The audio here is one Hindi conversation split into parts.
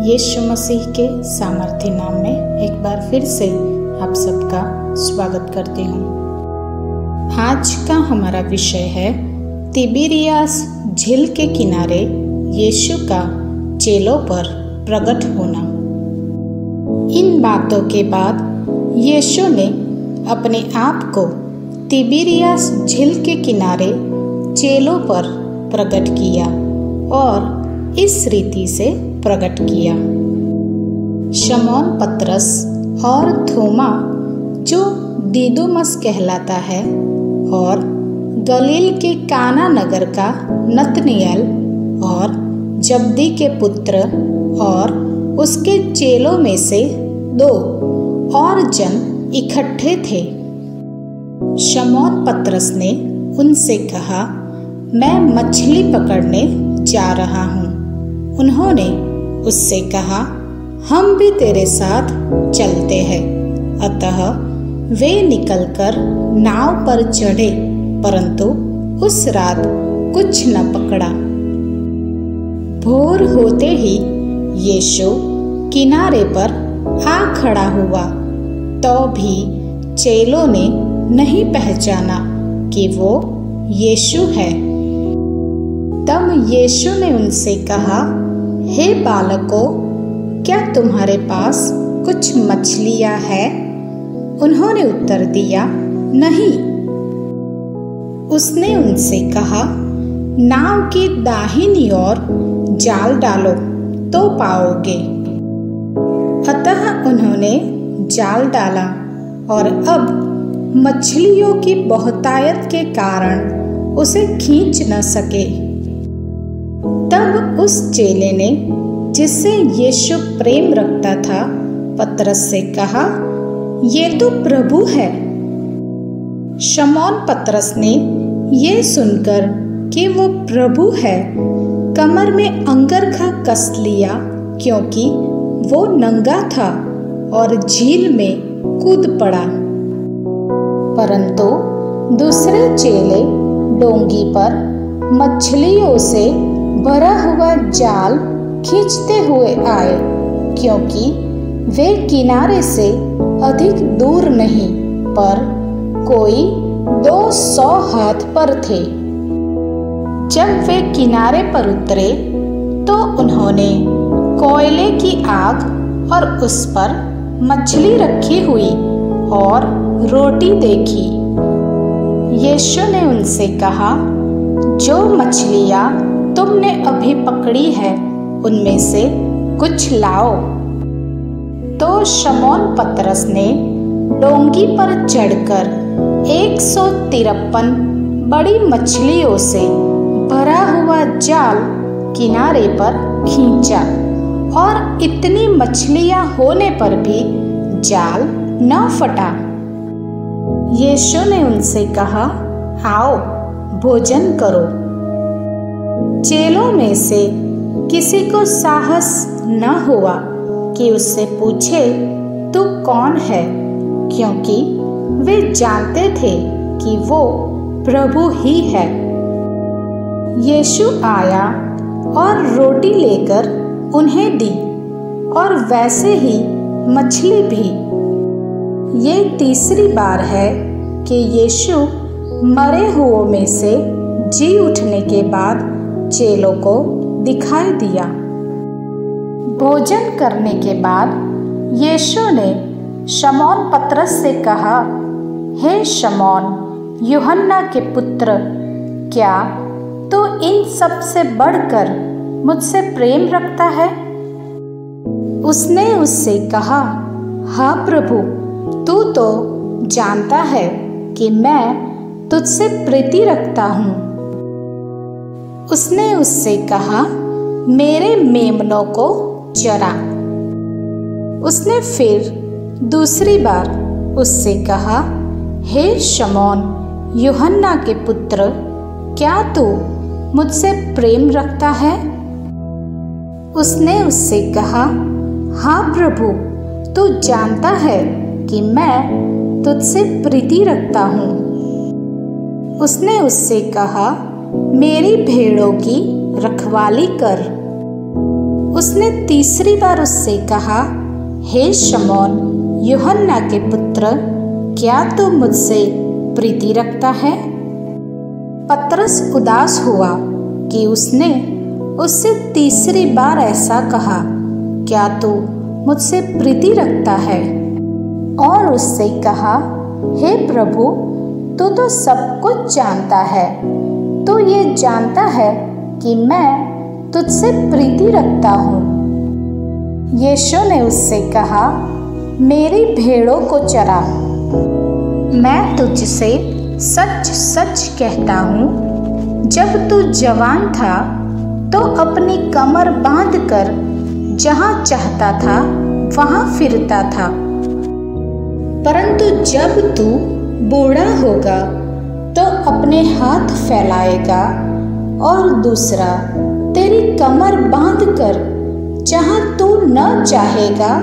यीशु मसीह के सामर्थ्य नाम में एक बार फिर से आप सबका स्वागत करती हूँ। आज का हमारा विषय है तिबिरियास झील के किनारे यीशु का चेलों पर प्रकट होना। इन बातों के बाद यीशु ने अपने आप को तिबिरियास झील के किनारे चेलों पर प्रकट किया और इस रीति से प्रकट किया। शमौन पतरस और थोमा जो दिदुमस कहलाता है और गलील के काना नगर का नतनएल और जब्दी के पुत्र और उसके चेलों में से 2 और जन इकट्ठे थे। शमौन पतरस ने उनसे कहा, मैं मछली पकड़ने जा रहा हूँ। उन्होंने उससे कहा, हम भी तेरे साथ चलते हैं। अतः वे निकलकर नाव पर चढ़े, परंतु उस रात कुछ न पकड़ा। भोर होते ही यीशु किनारे पर आ खड़ा हुआ, तो भी चेलों ने नहीं पहचाना कि वो यीशु है। तब यीशु ने उनसे कहा, हे बालकों, क्या तुम्हारे पास कुछ मछलियां हैं? उन्होंने उत्तर दिया, नहीं। उसने उनसे कहा, नाव की दाहिनी ओर जाल डालो तो पाओगे। अतः उन्होंने जाल डाला और अब मछलियों की बहुतायत के कारण उसे खींच न सके। तब उस चेले ने, जिससे यीशु प्रेम रखता था, पतरस से कहा, ये तो प्रभु है। शमौन पतरस ने ये सुनकर कि वो प्रभु है, कमर में अंगरखा कस लिया, क्योंकि वो नंगा था, और झील में कूद पड़ा। परंतु दूसरे चेले डोंगी पर मछलियों से भरा हुआ जाल खींचते हुए आए, क्योंकि वे किनारे से अधिक दूर नहीं, पर कोई 200 हाथ पर थे। जब वे किनारे पर उतरे तो उन्होंने कोयले की आग और उस पर मछली रखी हुई और रोटी देखी। यीशु ने उनसे कहा, जो मछलियां तुमने अभी पकड़ी है उनमें से कुछ लाओ। तो शमौन पतरस ने डोंगी पर चढ़कर 153 बड़ी मछलियों से भरा हुआ जाल किनारे पर खींचा, और इतनी मछलियां होने पर भी जाल न फटा। यीशु ने उनसे कहा, आओ भोजन करो। चेलों में से किसी को साहस न हुआ कि उससे पूछे, तू कौन है? क्योंकि वे जानते थे कि वो प्रभु ही है। यीशु आया और रोटी लेकर उन्हें दी, और वैसे ही मछली भी। ये तीसरी बार है कि यीशु मरे हुओं में से जी उठने के बाद चेलों को दिखाई दिया। भोजन करने के बाद यीशु ने शमौन पतरस से कहा, हे शमौन, यूहन्ना के पुत्र, क्या तू इन सब से बढ़कर मुझसे प्रेम रखता है? उसने उससे कहा, हाँ प्रभु, तू तो जानता है कि मैं तुझसे प्रीति रखता हूँ। उसने उससे कहा, मेरे मेमनों को चरा। उसने फिर दूसरी बार उससे कहा, हे शमौन, यूहन्ना के पुत्र, क्या तू मुझसे प्रेम रखता है? उसने उससे कहा, हाँ प्रभु, तू जानता है कि मैं तुझसे प्रीति रखता हूँ। उसने उससे कहा, मेरी भेड़ों की रखवाली कर। उसने तीसरी बार उससे कहा, हे शमौन यूहन्ना के पुत्र, क्या तू मुझसे प्रीति रखता है? पतरस उदास हुआ कि उसने उससे तीसरी बार ऐसा कहा, क्या तू मुझसे प्रीति रखता है? और उससे कहा, हे प्रभु, तू तो सब कुछ जानता है, तू ये जानता है कि मैं तुझसे प्रीति रखता हूँ। यीशु ने उससे कहा, मेरी भेड़ों को चरा। मैं तुझसे सच सच कहता हूँ, जब तू जवान था तो अपनी कमर बांधकर जहाँ चाहता था वहाँ फिरता था, परंतु जब तू बूढ़ा होगा तो अपने हाथ फैलाएगा और दूसरा तेरी कमर बांधकर जहाँ तू न चाहेगा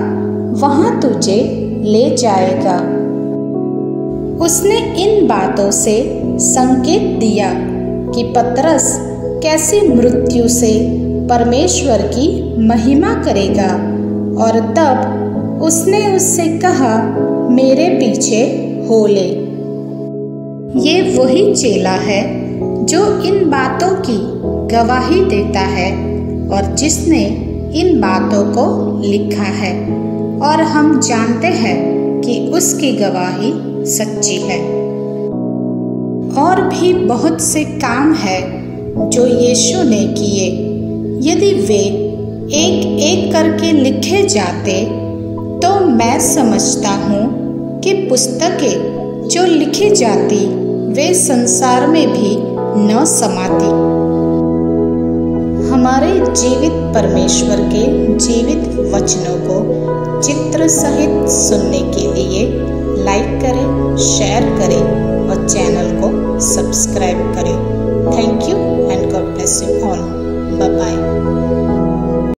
वहाँ तुझे ले जाएगा। उसने इन बातों से संकेत दिया कि पतरस कैसी मृत्यु से परमेश्वर की महिमा करेगा, और तब उसने उससे कहा, मेरे पीछे हो ले। ये वही चेला है जो इन बातों की गवाही देता है और जिसने इन बातों को लिखा है, और हम जानते हैं कि उसकी गवाही सच्ची है। और भी बहुत से काम हैं जो यीशु ने किए। यदि वे एक एक करके लिखे जाते तो मैं समझता हूँ कि पुस्तकें जो लिखी जाती वे संसार में भी न समाती। हमारे जीवित परमेश्वर के जीवित वचनों को चित्र सहित सुनने के लिए लाइक करें, शेयर करें और चैनल को सब्सक्राइब करें। Thank you and God bless you all. Bye bye.